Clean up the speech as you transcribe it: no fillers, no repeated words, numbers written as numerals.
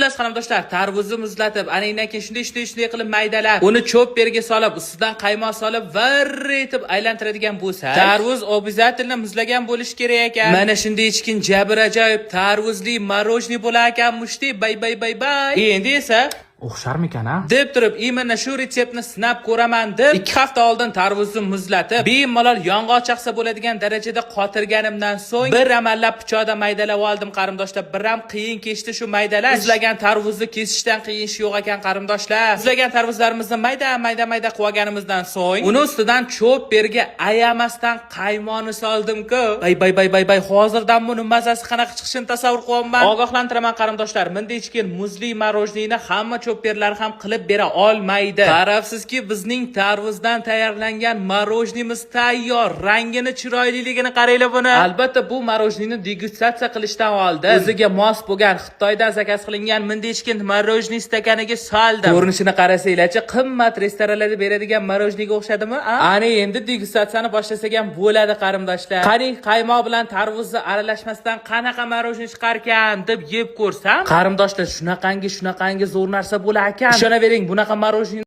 Xullas qarindoshlar, tarvuzni muzlatib, anidan keyin shunday qilib maydalab, uni chopperga solib, ustidan qaymoq solib, varr etib aylantiradigan bo'lsa, tarvuz обязательно muzlagan bo'lishi kerak ekan. Mana shunday ichkin jabr ajoyib tarvuzli marojniy bo'lar ekanmushti. Bay. Endi esa o'xsharmikan a? deb turib, mana shu retseptni sinab ko'raman deb 2 hafta oldin tarvuzni muzlatib, bemalol yong'oq chaqsa bo'ladigan darajada qotirganimdan so'ng bir amallab pichoqda maydalab oldim qarindoshlar. Bir ham qiyin kechdi shu maydalash. Muzlagan tarvuzni kesishdan qiyin ish yo'q ekan qarindoshlar. Muzlagan tarvuzlarimizni mayda qilib olganimizdan so'ng, uni ustidan chopperga ayamasdan qaymoqni soldim-ku. Bay. Hozirdan buni mazasi qanaqa chiqishini tasavvur qilyapman. Ogohlantiraman qarindoshlar, bunday ichgan muzli marojniyni hamma chopperlar ham qilib bera olmaydi. Qarabsizki, bizning tarvuzdan tayyorlangan marojnimiz tayyor. Rangini, chiroyliligini qaranglar buni. Albatta bu marojnini degustatsiya qilishdan oldin o'ziga mos bo'lgan Xitoydan zakaz qilingan mindechkin marojniy stakaniga soldim. Ko'rinishini qarasanglarchi, qimmat restoranlarda beradigan marojniyga o'xshadimi? Ana endi degustatsiyani boshlasak ham bo'ladi qarindoshlar. Qani qaymoq bilan tarvuzni aralashmasdan qanaqa marojniy chiqarkan deb yeb ko'rsam, qarindoshlar shunaqangi zo'r narsa bo'lar ekan. Ishonavering, bunaqa marojniy